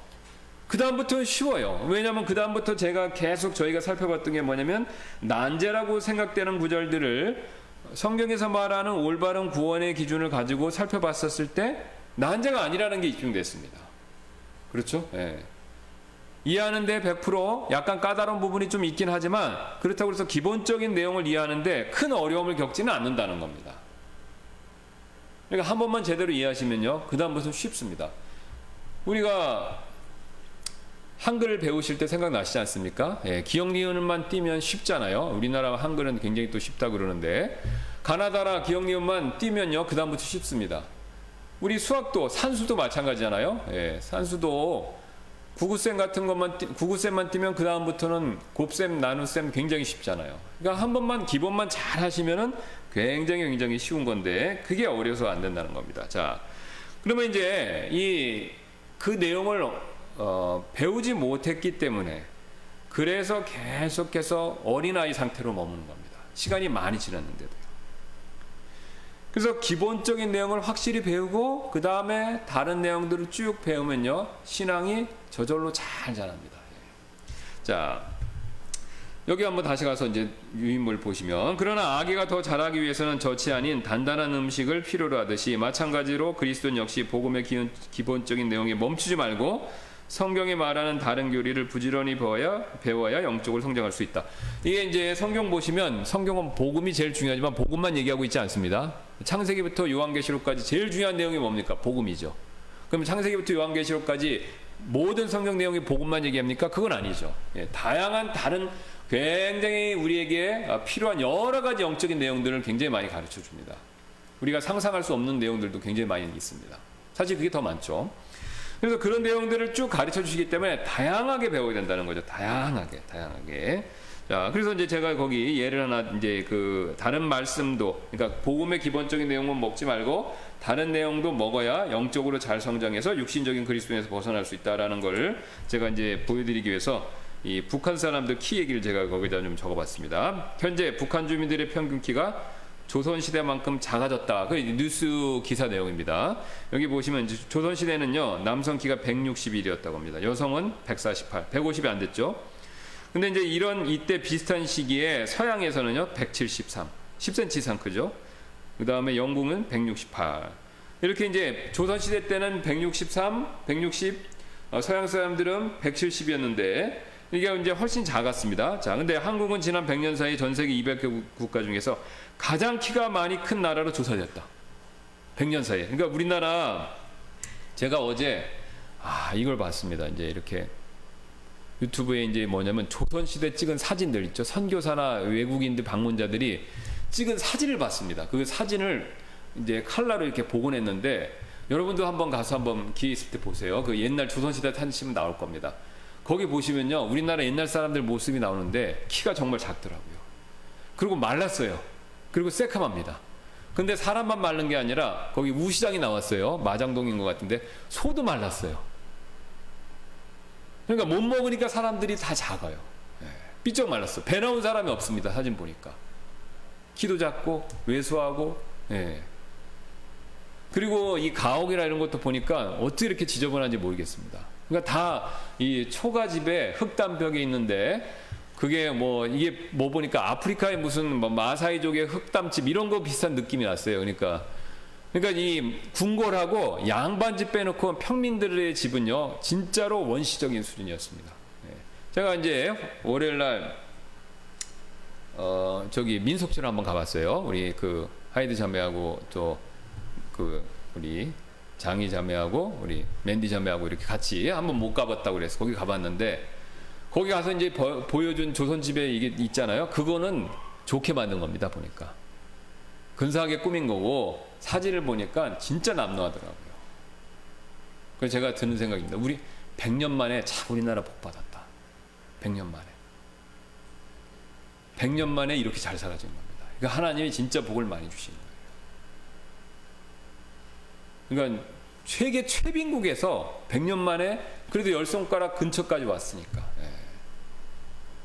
그 다음부터는 쉬워요. 왜냐하면 그 다음부터 제가 계속 저희가 살펴봤던 게 뭐냐면, 난제라고 생각되는 구절들을 성경에서 말하는 올바른 구원의 기준을 가지고 살펴봤었을 때 난제가 아니라는 게 입증됐습니다. 그렇죠? 이해하는데 100% 약간 까다로운 부분이 좀 있긴 하지만, 그렇다고 해서 기본적인 내용을 이해하는데 큰 어려움을 겪지는 않는다는 겁니다. 그러니까 한 번만 제대로 이해하시면요, 그 다음부터 쉽습니다. 우리가 한글을 배우실 때 생각나시지 않습니까? 기역 니은만 띄면 쉽잖아요. 우리나라 한글은 굉장히 또 쉽다 그러는데, 가나다라 기역 니은만 띄면요, 그 다음부터 쉽습니다. 우리 수학도, 산수도 마찬가지잖아요. 산수도 구구셈 같은 것만 구구셈만 띄면 그 다음부터는 곱셈, 나눗셈 굉장히 쉽잖아요. 그러니까 한 번만 기본만 잘 하시면은 굉장히 쉬운 건데 그게 어려서 안 된다는 겁니다. 자, 그러면 이제 그 내용을 배우지 못했기 때문에 그래서 계속해서 어린아이 상태로 머무는 겁니다. 시간이 많이 지났는데도요. 그래서 기본적인 내용을 확실히 배우고 그 다음에 다른 내용들을 쭉 배우면요 신앙이 저절로 잘 자랍니다. 자, 여기 한번 다시 가서 이제 유인물 보시면, 그러나 아기가 더 자라기 위해서는 젖이 아닌 단단한 음식을 필요로 하듯이 마찬가지로 그리스도는 역시 복음의 기본적인 내용에 멈추지 말고 성경이 말하는 다른 교리를 부지런히 배워야 영적으로 성장할 수 있다. 이게 이제 성경 보시면 성경은 복음이 제일 중요하지만 복음만 얘기하고 있지 않습니다. 창세기부터 요한계시록까지 제일 중요한 내용이 뭡니까? 복음이죠. 그럼 창세기부터 요한계시록까지 모든 성경 내용이 복음만 얘기합니까? 그건 아니죠. 다양한 다른 굉장히 우리에게 필요한 여러 가지 영적인 내용들을 굉장히 많이 가르쳐 줍니다. 우리가 상상할 수 없는 내용들도 굉장히 많이 있습니다. 사실 그게 더 많죠. 그래서 그런 내용들을 쭉 가르쳐 주시기 때문에 다양하게 배워야 된다는 거죠. 다양하게. 자, 그래서 이제 제가 거기 예를 하나 이제 그 다른 말씀도, 그러니까 복음의 기본적인 내용은 먹지 말고 다른 내용도 먹어야 영적으로 잘 성장해서 육신적인 그리스도인에서 벗어날 수 있다라는 걸 제가 이제 보여드리기 위해서 이 북한 사람들 키 얘기를 제가 거기다 좀 적어봤습니다. 현재 북한 주민들의 평균 키가 조선시대만큼 작아졌다. 그 뉴스 기사 내용입니다. 여기 보시면 조선시대는요 남성 키가 161이었다고 합니다. 여성은 148, 150이 안 됐죠. 근데 이제 이때 비슷한 시기에 서양에서는요 173, 10cm 이상 크죠. 그 다음에 영국은 168. 이렇게 이제 조선시대 때는 163, 160, 서양 사람들은 170이었는데 이게 이제 훨씬 작았습니다. 자, 근데 한국은 지난 100년 사이 전 세계 200개 국가 중에서 가장 키가 많이 큰 나라로 조사됐다. 100년 사이에. 그러니까 우리나라, 제가 어제 이걸 봤습니다. 이제 이렇게 유튜브에 이제 뭐냐면 조선시대 찍은 사진들 있죠. 선교사나 외국인들 방문자들이 찍은 사진을 봤습니다. 그 사진을 이제 칼라로 이렇게 복원했는데 여러분도 한번 가서 한번 기회 있을 때 보세요. 그 옛날 조선시대 사진 나올 겁니다. 거기 보시면요 우리나라 옛날 사람들 모습이 나오는데 키가 정말 작더라고요. 그리고 말랐어요. 그리고 새카맣니다. 근데 사람만 마른 게 아니라 거기 우시장이 나왔어요. 마장동인 것 같은데 소도 말랐어요. 그러니까 못 먹으니까 사람들이 다 작아요. 삐쩍 말랐어. 배 나온 사람이 없습니다. 사진 보니까. 키도 작고 왜소하고. 그리고 이 가옥이나 이런 것도 보니까 어떻게 이렇게 지저분한지 모르겠습니다. 그러니까 다 이 초가집에 흙담벽이 있는데 그게 이게 보니까 아프리카의 무슨 마사이족의 흙담집 이런 거 비슷한 느낌이 났어요. 그러니까 이 궁궐하고 양반집 빼놓고 평민들의 집은요 진짜로 원시적인 수준이었습니다. 제가 이제 월요일날 저기 민속촌을 한번 가봤어요. 우리 그 하이드 자매하고 또 그 우리 장희 자매하고 우리 맨디 자매하고 이렇게 같이 한번 못 가봤다고 그래서 거기 가봤는데 거기 가서 이제 보여준 조선집에 이게 있잖아요. 그거는 좋게 만든 겁니다. 보니까 근사하게 꾸민 거고 사진을 보니까 진짜 남루하더라고요. 그래서 제가 드는 생각입니다. 우리 100년 만에 참 우리나라 복 받았다. 100년 만에 100년 만에 이렇게 잘 살아진 겁니다. 그러니까 하나님이 진짜 복을 많이 주신 거예요. 그러니까 세계 최빈국에서 100년 만에 그래도 10손가락 근처까지 왔으니까.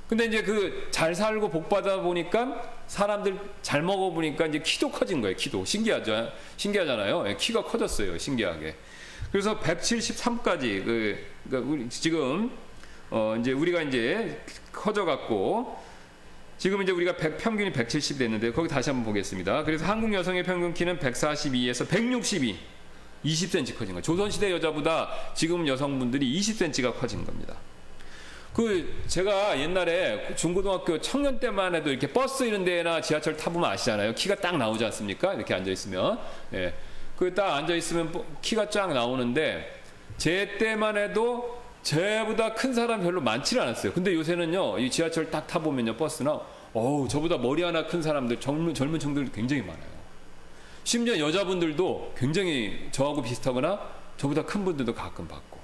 근데 이제 그 잘 살고 복 받아 보니까 사람들 잘 먹어 보니까 이제 키도 커진 거예요. 키도 신기하잖아요. 키가 커졌어요. 신기하게. 그래서 173까지 그러니까 우리 지금 이제 우리가 이제 커져 갖고 지금 이제 우리가 평균이 170 됐는데 거기 다시 한번 보겠습니다. 그래서 한국 여성의 평균 키는 142에서 162. 20cm 커진 거예요. 조선시대 여자보다 지금 여성분들이 20cm가 커진 겁니다. 제가 옛날에 중고등학교 청년 때만 해도 이렇게 버스 이런 데나 지하철 타보면 아시잖아요. 키가 딱 나오지 않습니까? 이렇게 앉아있으면. 딱 앉아있으면 키가 쫙 나오는데 제 때만 해도 저보다 큰 사람 별로 많지는 않았어요. 근데 요새는요, 이 지하철 딱 타보면요, 버스나, 저보다 머리 하나 큰 사람들, 젊은 층들 굉장히 많아요. 심지어 여자분들도 굉장히 저하고 비슷하거나 저보다 큰 분들도 가끔 봤고.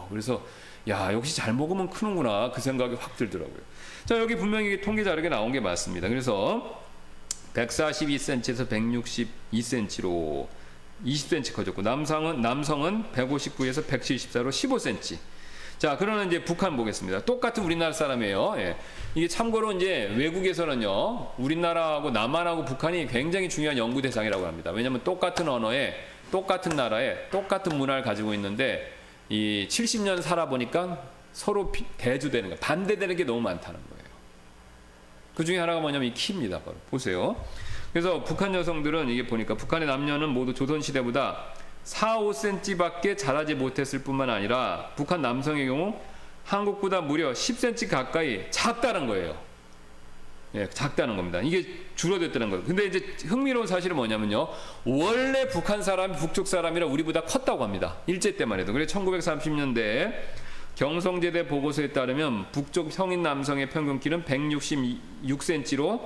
그래서 야, 역시 잘 먹으면 크는구나. 그 생각이 확 들더라고요. 자, 여기 분명히 통계 자료가 나온 게 맞습니다. 그래서 142cm에서 162cm로 20cm 커졌고, 남성은 159에서 174로 15cm. 자, 그러면 이제 북한 보겠습니다. 똑같은 우리나라 사람이에요. 예. 이게 참고로 이제 외국에서는요, 우리나라하고 남한하고 북한이 굉장히 중요한 연구 대상이라고 합니다. 왜냐하면 똑같은 언어에, 똑같은 나라에, 똑같은 문화를 가지고 있는데, 이 70년 살아보니까 서로 대조되는 거, 반대되는 게 너무 많다는 거예요. 그 중에 하나가 뭐냐면 이 키입니다. 바로 보세요. 그래서 북한 여성들은 이게 보니까 북한의 남녀는 모두 조선시대보다 4, 5cm밖에 자라지 못했을 뿐만 아니라 북한 남성의 경우 한국보다 무려 10cm 가까이 작다는 거예요. 예, 작다는 겁니다. 이게 줄어들었다는 거예요. 근데 이제 흥미로운 사실은 뭐냐면요. 원래 북한 사람이 북쪽 사람이라 우리보다 컸다고 합니다. 일제 때만 해도. 그래서 1930년대 경성제대 보고서에 따르면 북쪽 성인 남성의 평균 키는 166cm로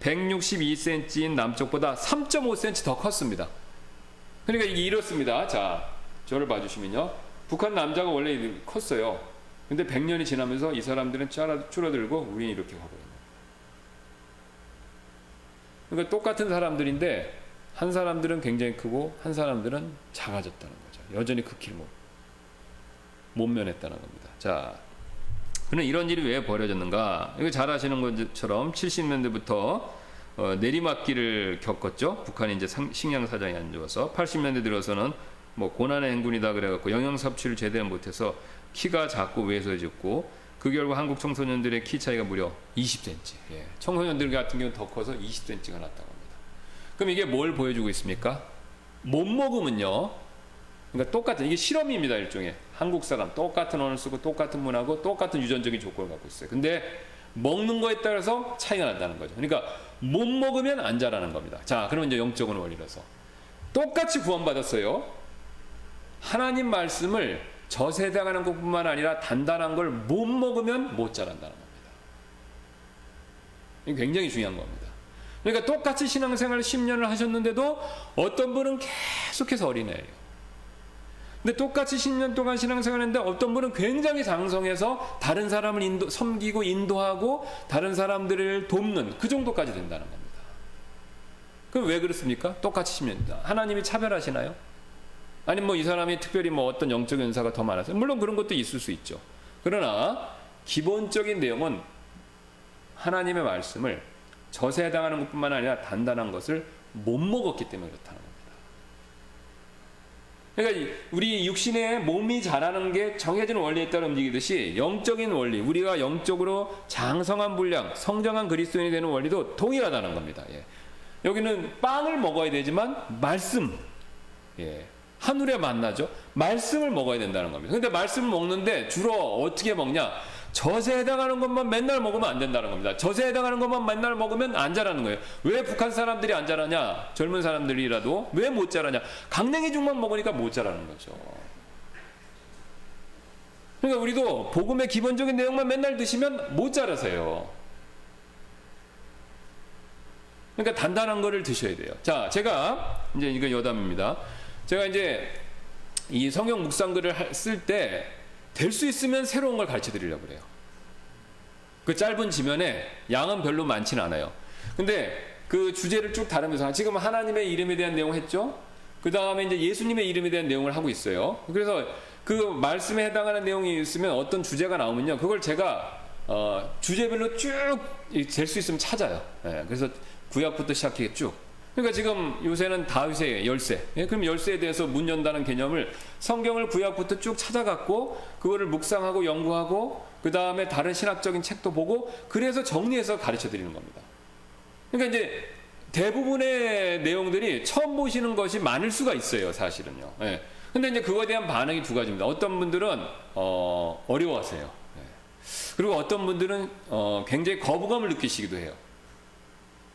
162cm인 남쪽보다 3.5cm 더 컸습니다. 그러니까 이게 이렇습니다. 자, 저를 봐주시면요. 북한 남자가 원래 컸어요. 근데 100년이 지나면서 이 사람들은 줄어들고 우리는 이렇게 가버려요. 그러니까 똑같은 사람들인데 한 사람들은 굉장히 크고 한 사람들은 작아졌다는 거죠. 여전히 그 키를 못 면했다는 겁니다. 자, 그럼 이런 일이 왜 벌어졌는가? 이거 잘 아시는 것처럼 70년대부터 내리막길을 겪었죠. 북한이 이제 식량 사정이 안 좋아서 80년대 들어서는 뭐 고난의 행군이다 그래갖고 영양 섭취를 제대로 못해서 키가 작고 왜소해졌고 그 결과 한국 청소년들의 키 차이가 무려 20cm. 예. 청소년들 같은 경우는 더 커서 20cm가 났다고 합니다. 그럼 이게 뭘 보여주고 있습니까? 못 먹으면요. 그러니까 똑같은 이게 실험입니다. 일종의 한국 사람 똑같은 언어를 쓰고 똑같은 문화고 똑같은 유전적인 조건을 갖고 있어요. 근데 먹는 거에 따라서 차이가 난다는 거죠. 그러니까 못 먹으면 안 자라는 겁니다. 자, 그러면 이제 영적인 원리라서 똑같이 구원받았어요. 하나님 말씀을 젖에 해당하는 것뿐만 아니라 단단한 걸 못 먹으면 못 자란다는 겁니다. 이게 굉장히 중요한 겁니다. 그러니까 똑같이 신앙생활을 10년을 하셨는데도 어떤 분은 계속해서 어린애예요. 근데 똑같이 10년 동안 신앙생활을 했는데 어떤 분은 굉장히 장성해서 다른 사람을 섬기고 인도하고 다른 사람들을 돕는 그 정도까지 된다는 겁니다. 그럼 왜 그렇습니까? 똑같이 10년. 하나님이 차별하시나요? 아니면 뭐 이 사람이 특별히 뭐 어떤 영적인 은사가 더 많아서 물론 그런 것도 있을 수 있죠. 그러나 기본적인 내용은 하나님의 말씀을 젖에 해당하는 것뿐만 아니라 단단한 것을 못 먹었기 때문에 그렇다는 겁니다. 그러니까 우리 육신의 몸이 자라는 게 정해진 원리에 따라 움직이듯이 영적인 원리, 우리가 영적으로 장성한 분량, 성장한 그리스도인이 되는 원리도 동일하다는 겁니다. 예. 여기는 빵을 먹어야 되지만 말씀, 예. 하늘에 만나죠. 말씀을 먹어야 된다는 겁니다. 근데 말씀을 먹는데 주로 어떻게 먹냐? 젖에 해당하는 것만 맨날 먹으면 안 된다는 겁니다. 젖에 해당하는 것만 맨날 먹으면 안 자라는 거예요. 왜 북한 사람들이 안 자라냐? 젊은 사람들이라도 왜 못 자라냐? 강냉이 죽만 먹으니까 못 자라는 거죠. 그러니까 우리도 복음의 기본적인 내용만 맨날 드시면 못 자라세요. 그러니까 단단한 거를 드셔야 돼요. 자, 제가 이제 이거 여담입니다. 제가 이제 이 성경 묵상글을 쓸 때 될 수 있으면 새로운 걸 가르쳐 드리려고 그래요. 그 짧은 지면에 양은 별로 많지는 않아요. 근데 그 주제를 쭉 다루면서 지금 하나님의 이름에 대한 내용 했죠? 그 다음에 이제 예수님의 이름에 대한 내용을 하고 있어요. 그래서 그 말씀에 해당하는 내용이 있으면 어떤 주제가 나오면요. 그걸 제가 주제별로 쭉 될 수 있으면 찾아요. 예, 그래서 구약부터 시작해 쭉. 그러니까 지금 요새는 다윗의 열쇠. 예? 그럼 열쇠에 대해서 문 연다는 개념을 성경을 구약부터 쭉 찾아갖고 그거를 묵상하고 연구하고 그 다음에 다른 신학적인 책도 보고 그래서 정리해서 가르쳐 드리는 겁니다. 그러니까 이제 대부분의 내용들이 처음 보시는 것이 많을 수가 있어요, 사실은요. 예. 근데 이제 그거에 대한 반응이 두 가지입니다. 어떤 분들은 어려워하세요. 예. 그리고 어떤 분들은 굉장히 거부감을 느끼시기도 해요.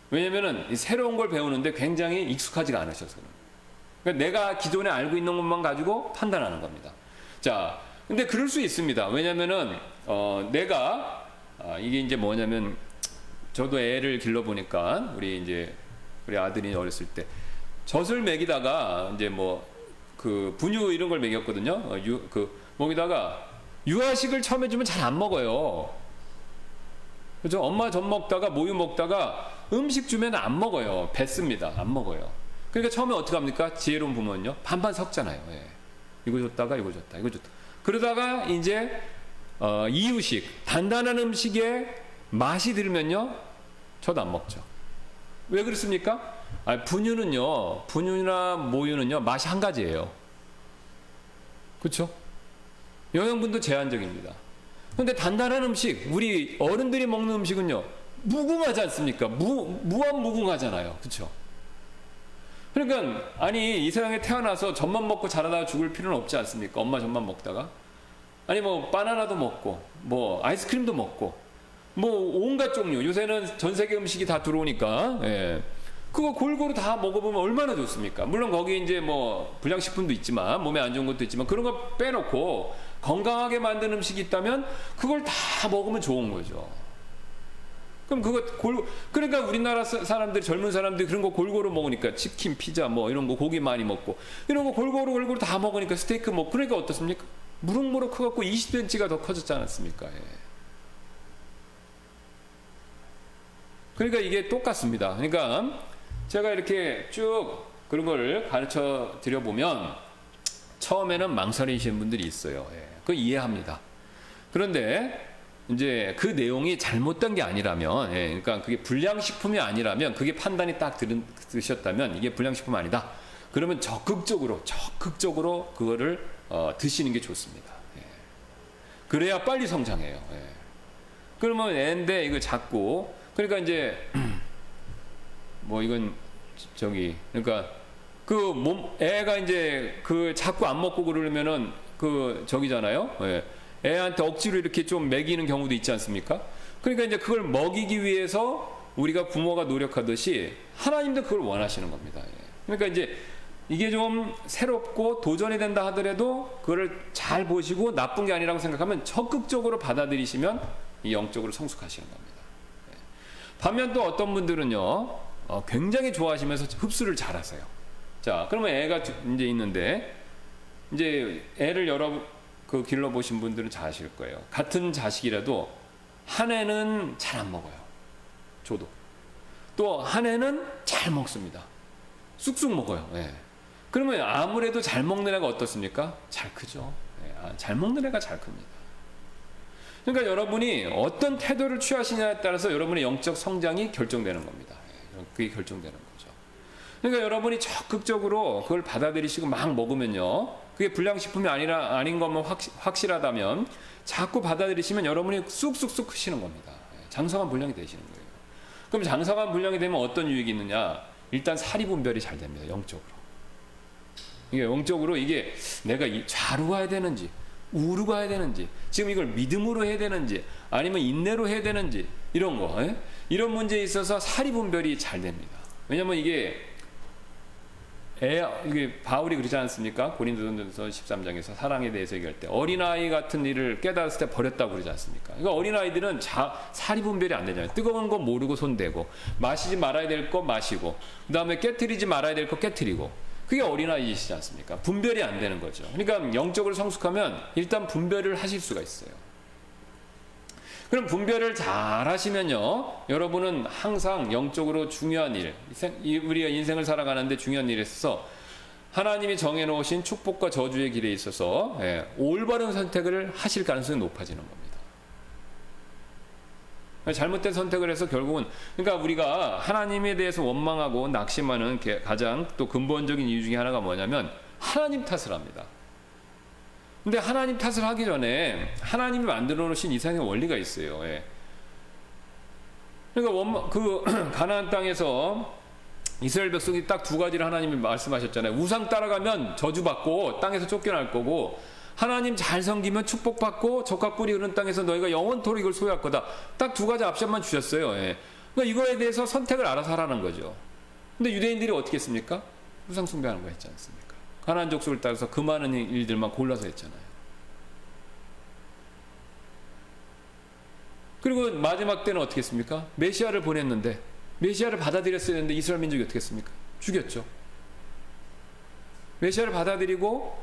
왜냐면은 새로운 걸 배우는데 굉장히 익숙하지가 않으셔서 그래요. 그러니까 내가 기존에 알고 있는 것만 가지고 판단하는 겁니다. 자, 근데 그럴 수 있습니다. 왜냐면은 내가 이게 이제 뭐냐면 저도 애를 길러보니까 우리 아들이 어렸을 때 젖을 먹이다가 이제 뭐 그 분유 이런 걸 먹였거든요. 그 먹이다가 유아식을 처음에 주면 잘 안 먹어요. 그죠? 엄마 젖 먹다가 모유 먹다가 음식 주면 안 먹어요. 뱉습니다. 안 먹어요. 그러니까 처음에 어떻게 합니까? 지혜로운 부모는요. 반반 섞잖아요. 예. 이거 줬다가 이거 줬다. 이거 줬다. 그러다가 이제 이유식, 단단한 음식에 맛이 들면요. 저도 안 먹죠. 왜 그렇습니까? 분유나 모유는요. 맛이 한 가지예요. 그렇죠? 영양분도 제한적입니다. 그런데 단단한 음식, 우리 어른들이 먹는 음식은요. 무궁하지 않습니까? 무한무궁하잖아요. 그렇죠? 그러니까 아니 이 세상에 태어나서 젖만 먹고 자라다가 죽을 필요는 없지 않습니까? 엄마 젖만 먹다가 아니 뭐 바나나도 먹고 뭐 아이스크림도 먹고 뭐 온갖 종류 요새는 전 세계 음식이 다 들어오니까 예. 그거 골고루 다 먹어보면 얼마나 좋습니까? 물론 거기 이제 뭐 불량식품도 있지만 몸에 안 좋은 것도 있지만 그런 거 빼놓고 건강하게 만든 음식이 있다면 그걸 다 먹으면 좋은 거죠. 그럼 그러니까 우리나라 사람들이 젊은 사람들이 그런 거 골고루 먹으니까 치킨, 피자 뭐 이런 거 고기 많이 먹고 이런 거 골고루 다 먹으니까 스테이크 먹고 그러니까 어떻습니까? 무럭무럭 커갖고 20cm가 더 커졌지 않았습니까? 예. 그러니까 이게 똑같습니다. 그러니까 제가 이렇게 쭉 그런 걸 가르쳐 드려보면 처음에는 망설이시는 분들이 있어요. 예. 그거 이해합니다. 그런데 이제 그 내용이 잘못된 게 아니라면, 예, 그러니까 그게 불량식품이 아니라면, 그게 판단이 딱 드셨다면 이게 불량식품 아니다. 그러면 적극적으로 그거를 드시는 게 좋습니다. 예. 그래야 빨리 성장해요. 예. 그러면 애인데 이거 작고, 그러니까 이제 뭐 이건 그러니까 애가 이제 자꾸 안 먹고 그러면은 저기잖아요. 예. 애한테 억지로 이렇게 좀 먹이는 경우도 있지 않습니까? 그러니까 이제 그걸 먹이기 위해서 우리가 부모가 노력하듯이 하나님도 그걸 원하시는 겁니다. 예. 그러니까 이제 이게 좀 새롭고 도전이 된다 하더라도 그걸 잘 보시고 나쁜 게 아니라고 생각하면 적극적으로 받아들이시면 이 영적으로 성숙하시는 겁니다. 예. 반면 또 어떤 분들은요, 굉장히 좋아하시면서 흡수를 잘 하세요. 자, 그러면 애가 이제 있는데, 이제 애를 길러보신 분들은 잘 아실 거예요. 같은 자식이라도 한 애는 잘 안 먹어요. 저도. 또 한 애는 잘 먹습니다. 쑥쑥 먹어요. 예. 그러면 아무래도 잘 먹는 애가 어떻습니까? 잘 크죠. 예. 잘 먹는 애가 잘 큽니다. 그러니까 여러분이 어떤 태도를 취하시냐에 따라서 여러분의 영적 성장이 결정되는 겁니다. 예. 그게 결정되는 거죠. 그러니까 여러분이 적극적으로 그걸 받아들이시고 막 먹으면요. 그게 불량식품이 아닌 것만 확실하다면 자꾸 받아들이시면 여러분이 쑥쑥쑥 크시는 겁니다. 장성한 분량이 되시는 거예요. 그럼 장성한 분량이 되면 어떤 유익이 있느냐? 일단 사리 분별이 잘 됩니다. 영적으로. 이게 영적으로 이게 내가 좌로 가야 되는지 우로 가야 되는지 지금 이걸 믿음으로 해야 되는지 아니면 인내로 해야 되는지 이런 거 이런 문제에 있어서 사리 분별이 잘 됩니다. 왜냐면 이게 바울이 그러지 않습니까? 고린도전서 13장에서 사랑에 대해서 얘기할 때 어린아이 같은 일을 깨달았을 때 버렸다고 그러지 않습니까? 그러니까 어린아이들은 사리 분별이 안 되잖아요. 뜨거운 거 모르고 손대고 마시지 말아야 될 거 마시고 그 다음에 깨트리지 말아야 될 거 깨트리고 그게 어린아이이시지 않습니까? 분별이 안 되는 거죠. 그러니까 영적으로 성숙하면 일단 분별을 하실 수가 있어요. 그럼 분별을 잘 하시면요, 여러분은 항상 영적으로 중요한 일, 우리가 인생을 살아가는데 중요한 일에 있어서 하나님이 정해놓으신 축복과 저주의 길에 있어서 올바른 선택을 하실 가능성이 높아지는 겁니다. 잘못된 선택을 해서 결국은, 그러니까 우리가 하나님에 대해서 원망하고 낙심하는 가장 또 근본적인 이유 중에 하나가 뭐냐면 하나님 탓을 합니다. 근데 하나님 탓을 하기 전에 하나님이 만들어 놓으신 이상의 원리가 있어요. 예. 그러니까 가나안 땅에서 이스라엘 백성이 딱 두 가지를 하나님이 말씀하셨잖아요. 우상 따라가면 저주받고 땅에서 쫓겨날 거고 하나님 잘 섬기면 축복받고 적과 꿀이 흐르는 땅에서 너희가 영원토록 이걸 소유할 거다. 딱 두 가지 옵션만 주셨어요. 예. 그러니까 이거에 대해서 선택을 알아서 하라는 거죠. 근데 유대인들이 어떻게 했습니까? 우상 숭배하는 거 했지 않습니까? 가나안 족속을 따라서 그 많은 일들만 골라서 했잖아요. 그리고 마지막 때는 어떻게 했습니까? 메시아를 보냈는데 메시아를 받아들였어야 했는데 이스라엘 민족이 어떻게 했습니까? 죽였죠. 메시아를 받아들이고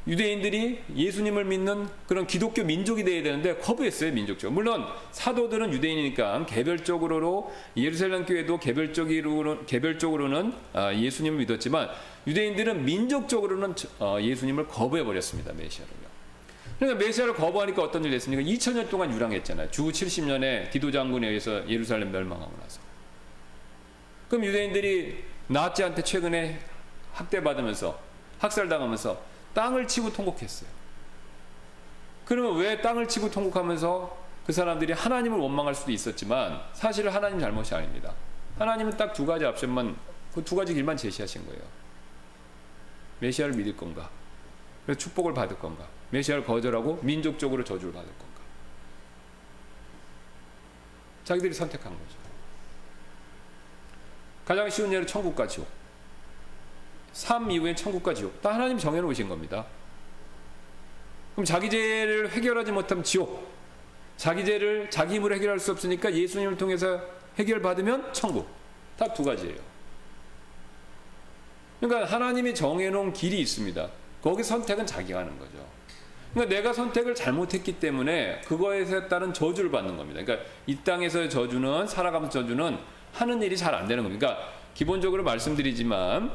유대인들이 예수님을 믿는 그런 기독교 민족이 되어야 되는데 거부했어요. 민족적으로. 물론 사도들은 유대인이니까 개별적으로 예루살렘 교회도 개별적으로는 예수님을 믿었지만 유대인들은 민족적으로는 예수님을 거부해버렸습니다. 메시아를요. 그러니까 메시아를 거부하니까 어떤 일이 됐습니까? 2000년 동안 유랑했잖아요. 주 70년에 디도 장군에 의해서 예루살렘 멸망하고 나서. 그럼 유대인들이 나치한테 최근에 학대받으면서 학살당하면서 땅을 치고 통곡했어요. 그러면 왜 땅을 치고 통곡하면서 그 사람들이 하나님을 원망할 수도 있었지만 사실은 하나님 잘못이 아닙니다. 하나님은 딱 두 가지 옵션만, 그 두 가지 길만 제시하신 거예요. 메시아를 믿을 건가? 그래서 축복을 받을 건가? 메시아를 거절하고 민족적으로 저주를 받을 건가? 자기들이 선택한 거죠. 가장 쉬운 예로 천국과 지옥. 삶 이후엔 천국과 지옥. 다 하나님 정해놓으신 겁니다. 그럼 자기 죄를 해결하지 못하면 지옥. 자기 죄를 자기 힘으로 해결할 수 없으니까 예수님을 통해서 해결받으면 천국. 딱 두 가지예요. 그러니까 하나님이 정해놓은 길이 있습니다. 거기 선택은 자기가 하는 거죠. 그러니까 내가 선택을 잘못했기 때문에 그거에 따른 저주를 받는 겁니다. 그러니까 이 땅에서의 저주는, 살아가면서 저주는 하는 일이 잘 안 되는 겁니다. 그러니까 기본적으로 말씀드리지만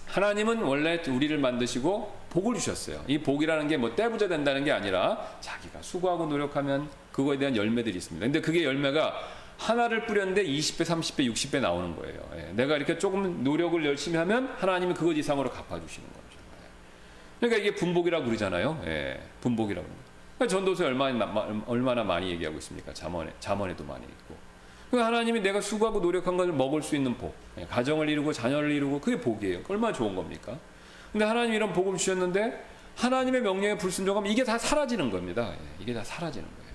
하나님은 원래 우리를 만드시고 복을 주셨어요. 이 복이라는 게 뭐 떼부자 된다는 게 아니라 자기가 수고하고 노력하면 그거에 대한 열매들이 있습니다. 근데 그게 열매가 하나를 뿌렸는데 20배, 30배, 60배 나오는 거예요. 내가 이렇게 조금 노력을 열심히 하면 하나님은 그것 이상으로 갚아주시는 거죠. 그러니까 이게 분복이라고 그러잖아요. 분복이라고. 그러니까 전도서에 얼마나 많이 얘기하고 있습니까? 잠언에도 많이 있고. 하나님이 내가 수고하고 노력한 것을 먹을 수 있는 복, 가정을 이루고 자녀를 이루고 그게 복이에요. 얼마나 좋은 겁니까? 근데 하나님이 이런 복을 주셨는데 하나님의 명령에 불순종하면 이게 다 사라지는 겁니다. 이게 다 사라지는 거예요.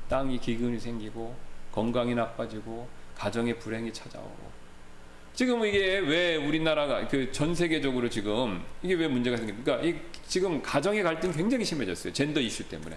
땅이 기근이 생기고 건강이 나빠지고 가정에 불행이 찾아오고. 지금 이게 왜 우리나라가 전 세계적으로 지금 이게 왜 문제가 생깁니까? 지금 가정의 갈등이 굉장히 심해졌어요. 젠더 이슈 때문에.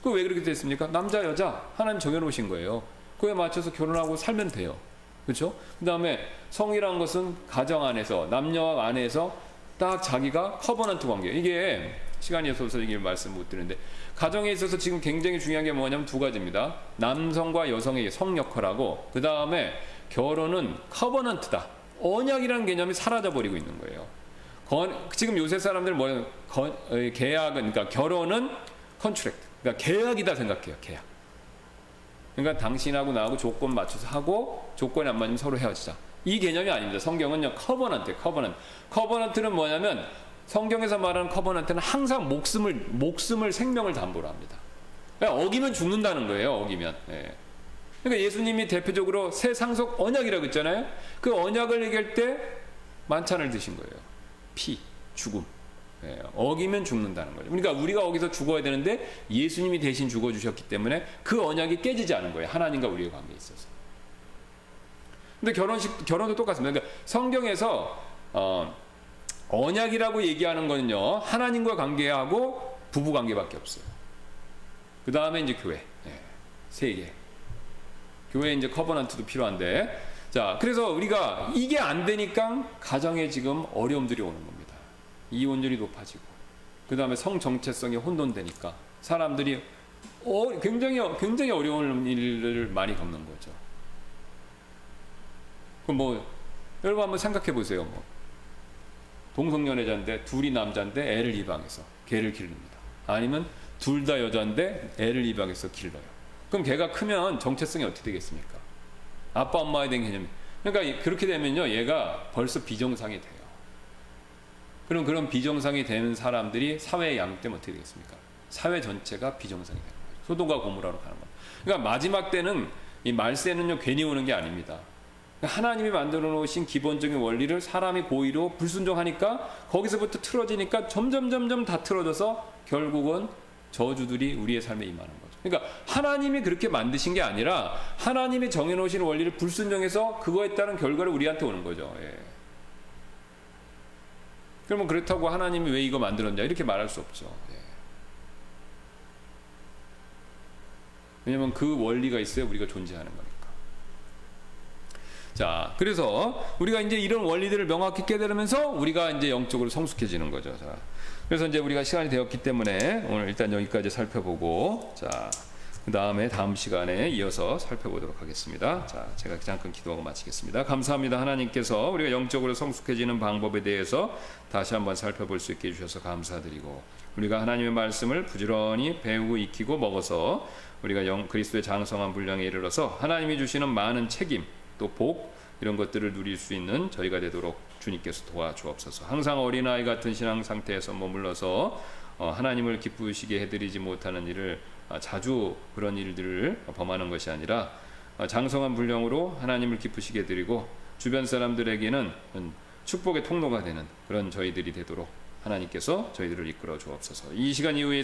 그 왜 그렇게 됐습니까? 남자 여자 하나님 정해놓으신 거예요. 그에 맞춰서 결혼하고 살면 돼요. 그렇죠? 그 다음에 성이라는 것은 가정 안에서, 남녀 안에서 딱 자기가 커버넌트 관계. 이게 시간이 없어서 이게 말씀 못 드리는데 가정에 있어서 지금 굉장히 중요한 게 뭐냐면 두 가지입니다. 남성과 여성의 성 역할하고 그 다음에 결혼은 커버넌트다. 언약이라는 개념이 사라져버리고 있는 거예요. 지금 요새 사람들 뭐냐면 계약은, 그러니까 결혼은 컨트랙트. 그러니까 계약이다 생각해요. 계약. 그러니까 당신하고 나하고 조건 맞춰서 하고 조건이 안 맞으면 서로 헤어지자. 이 개념이 아닙니다. 성경은요, 커버넌트는 뭐냐면 성경에서 말하는 커버넌트는 항상 목숨을 생명을 담보로 합니다. 그러니까 어기면 죽는다는 거예요. 어기면. 그러니까 예수님이 대표적으로 새 상속 언약이라고 했잖아요. 그 언약을 얘기할 때 만찬을 드신 거예요. 피, 죽음. 어기면 죽는다는 거죠. 그러니까 우리가 어기서 죽어야 되는데 예수님이 대신 죽어주셨기 때문에 그 언약이 깨지지 않은 거예요. 하나님과 우리의 관계에 있어서. 근데 결혼도 똑같습니다. 그러니까 성경에서 언약이라고 얘기하는 거는요, 하나님과 관계하고 부부 관계밖에 없어요. 그 다음에 이제 교회, 세 개. 교회에 이제 커버넌트도 필요한데, 자, 그래서 우리가 이게 안 되니까 가정에 지금 어려움들이 오는 겁니다. 이혼율이 높아지고, 그 다음에 성 정체성이 혼돈되니까 사람들이 굉장히 어려운 일을 많이 겪는 거죠. 그럼 뭐 여러분 한번 생각해 보세요. 동성연애자인데 둘이 남자인데 애를 입양해서 걔를 기릅니다. 아니면 둘 다 여자인데 애를 입양해서 길러요. 그럼 걔가 크면 정체성이 어떻게 되겠습니까? 아빠 엄마에 대한 개념이. 그러니까 그렇게 되면요, 얘가 벌써 비정상이 돼요. 그럼 그런 비정상이 되는 사람들이 사회의 양육되면 어떻게 되겠습니까? 사회 전체가 비정상이 되는 거죠. 소돔과 고모라로 가는 겁니다. 그러니까 마지막 때는 이 말세는요, 괜히 오는 게 아닙니다. 그러니까 하나님이 만들어 놓으신 기본적인 원리를 사람이 고의로 불순종하니까 거기서부터 틀어지니까 점점 다 틀어져서 결국은 저주들이 우리의 삶에 임하는 거죠. 그러니까 하나님이 그렇게 만드신 게 아니라 하나님이 정해놓으신 원리를 불순종해서 그거에 따른 결과를 우리한테 오는 거죠. 그러면 그렇다고 하나님이 왜 이거 만들었냐 이렇게 말할 수 없죠. 왜냐하면 그 원리가 있어야 우리가 존재하는 거니까. 자, 그래서 우리가 이제 이런 원리들을 명확히 깨달으면서 우리가 이제 영적으로 성숙해지는 거죠. 자, 그래서 이제 우리가 시간이 되었기 때문에 오늘 일단 여기까지 살펴보고, 자, 그 다음에 다음 시간에 이어서 살펴보도록 하겠습니다. 자, 제가 잠깐 기도하고 마치겠습니다. 감사합니다. 하나님께서 우리가 영적으로 성숙해지는 방법에 대해서 다시 한번 살펴볼 수 있게 해주셔서 감사드리고, 우리가 하나님의 말씀을 부지런히 배우고 익히고 먹어서 우리가 그리스도의 장성한 분량에 이르러서 하나님이 주시는 많은 책임, 또 복, 이런 것들을 누릴 수 있는 저희가 되도록 주님께서 도와주옵소서. 항상 어린아이 같은 신앙 상태에서 머물러서 하나님을 기쁘시게 해드리지 못하는 일을 자주 그런 일들을 범하는 것이 아니라 장성한 분량으로 하나님을 기쁘시게 해드리고 주변 사람들에게는 축복의 통로가 되는 그런 저희들이 되도록 하나님께서 저희들을 이끌어 주옵소서. 이 시간 이후에